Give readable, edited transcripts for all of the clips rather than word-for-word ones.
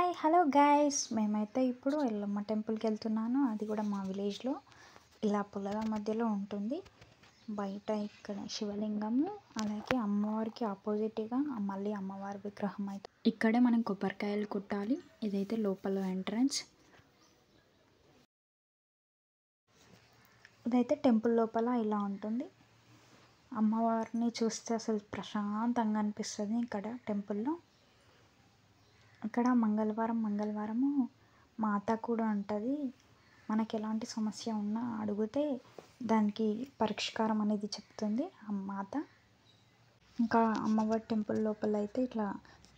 Hi hello guys మేమైతే ఇప్పుడు ఎల్లమ్మ టెంపుల్కి వెళ్తున్నాను. అది కూడా మా విలేజ్లో ఇలా పొలాల మధ్యలో ఉంటుంది. బయట ఇక్కడ శివలింగము, అలాగే అమ్మవారికి ఆపోజిట్గా మళ్ళీ అమ్మవారి విగ్రహం అయితే ఇక్కడే మనం కొబ్బరికాయలు కొట్టాలి. ఇదైతే లోపల ఎంట్రన్స్. ఇదైతే టెంపుల్ లోపల ఇలా ఉంటుంది. అమ్మవారిని చూస్తే అసలు ప్రశాంతంగా అనిపిస్తుంది. ఇక్కడ టెంపుల్లో ఇక్కడ మంగళవారము మాత కూడా ఉంటుంది. మనకి ఎలాంటి సమస్య ఉన్నా అడిగితే దానికి పరిష్కారం అనేది చెప్తుంది ఆ మాత. ఇంకా అమ్మవారి టెంపుల్ లోపల అయితే ఇట్లా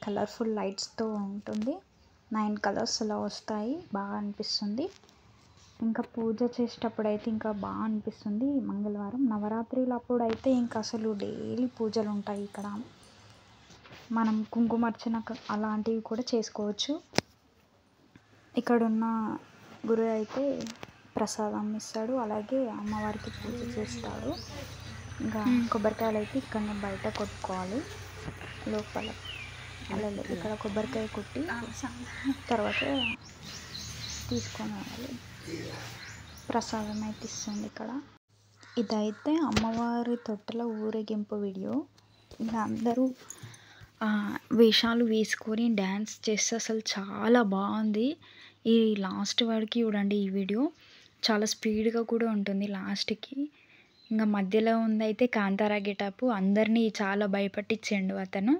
కలర్ఫుల్ లైట్స్తో ఉంటుంది. 9 కలర్స్ అలా వస్తాయి, బాగా అనిపిస్తుంది. ఇంకా పూజ చేసేటప్పుడు అయితే ఇంకా బాగా అనిపిస్తుంది. మంగళవారం నవరాత్రులప్పుడు అయితే ఇంకా అసలు డైలీ పూజలు ఉంటాయి. ఇక్కడ మనం కుంకుమార్చన అలాంటివి కూడా చేసుకోవచ్చు. ఇక్కడున్న గురు అయితే ప్రసాదం ఇస్తాడు, అలాగే అమ్మవారికి పూజ చేస్తాడు. ఇంకా కొబ్బరికాయలు అయితే ఇక్కడ బయట కొట్టుకోవాలి, లోపల అలా ఇక్కడ కొబ్బరికాయ కొట్టి తర్వాత తీసుకొని రావాలి. ప్రసాదం అయితే ఇస్తుంది ఇక్కడ. ఇదైతే అమ్మవారి తొట్టెల ఊరేగింపు వీడియో. ఇంకా అందరూ వేషాలు వేసుకొని డ్యాన్స్ చేస్తే అసలు చాలా బాగుంది. ఈ లాస్ట్ వరకు చూడండి, ఈ వీడియో చాలా స్పీడ్గా కూడా ఉంటుంది లాస్ట్కి. ఇంకా మధ్యలో ఉందైతే కాంతారా గెటప్, అందరినీ చాలా భయపట్టించండు అతను.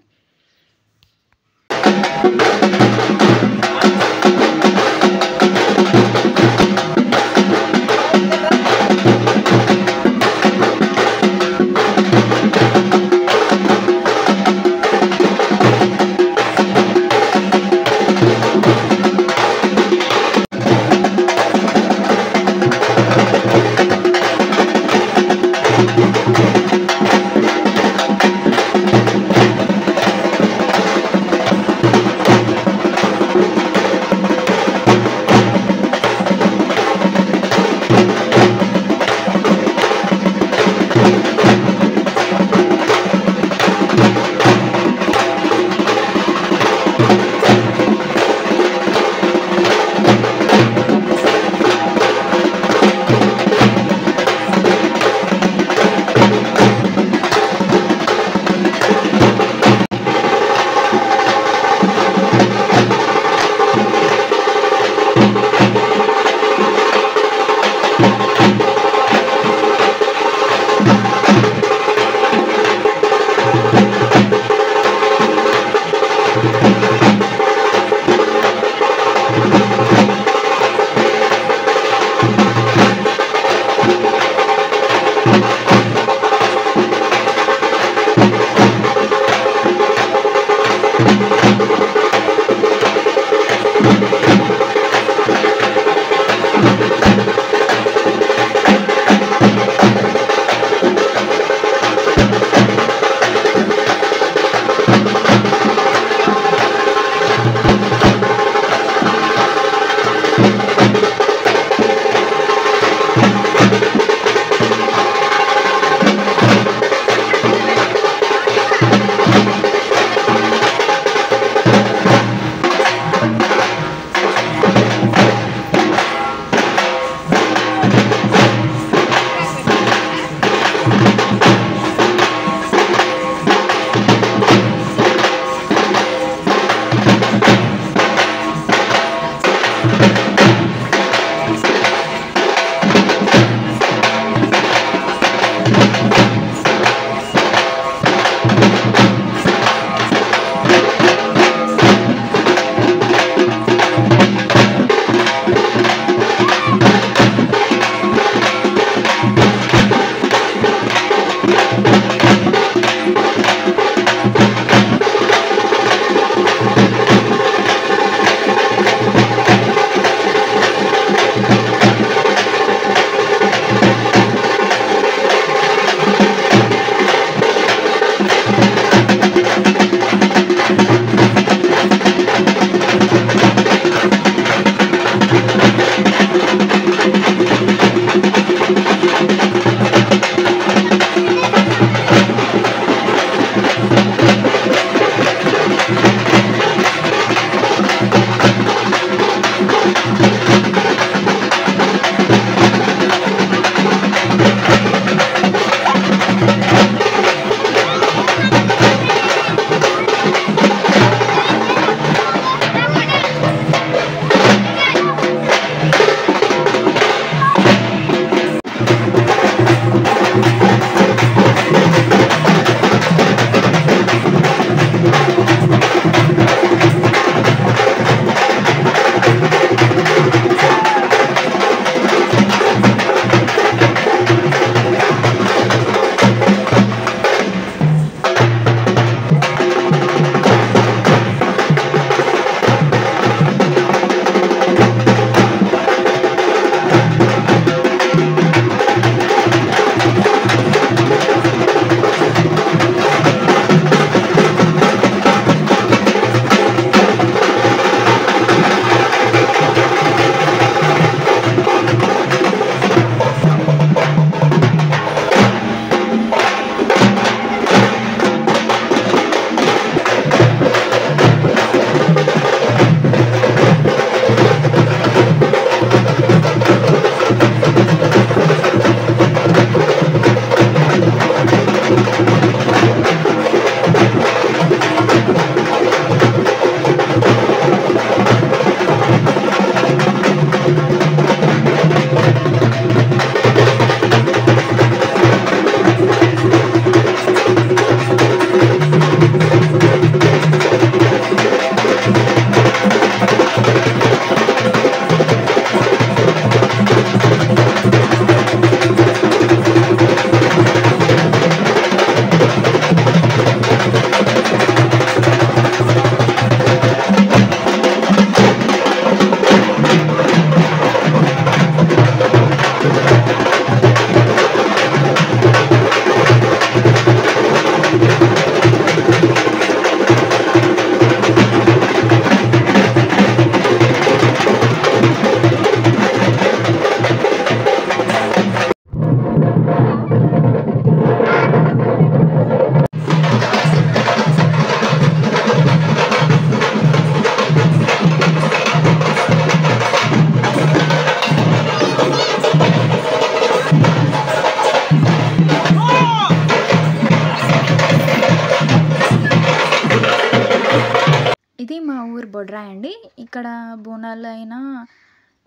ఇది మా ఊరు బొడ్రాయి అండి. ఇక్కడ బోనాలు అయినా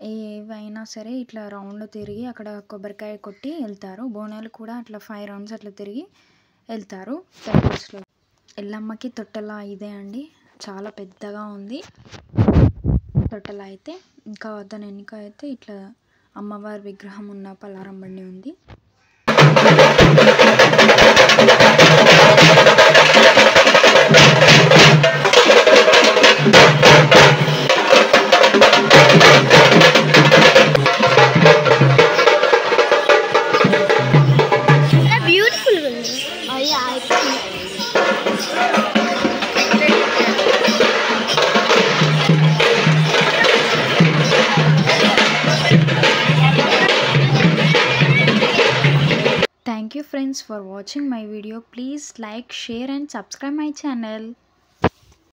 ఏవైనా సరే ఇట్లా రౌండ్ తిరిగి అక్కడ కొబ్బరికాయ కొట్టి వెళ్తారు. బోనాలు కూడా అట్లా 5 రౌండ్స్ అట్లా తిరిగి వెళ్తారు టెంపుల్స్లో. ఎల్లమ్మకి తొట్టెల ఇదే అండి, చాలా పెద్దగా ఉంది తొట్టెల అయితే. ఇంకా దాని వెనుక అయితే ఇట్లా అమ్మవారి విగ్రహం ఉన్న పలారం బండి ఉంది. Thank you friends for watching my video. Please like, share and subscribe my channel.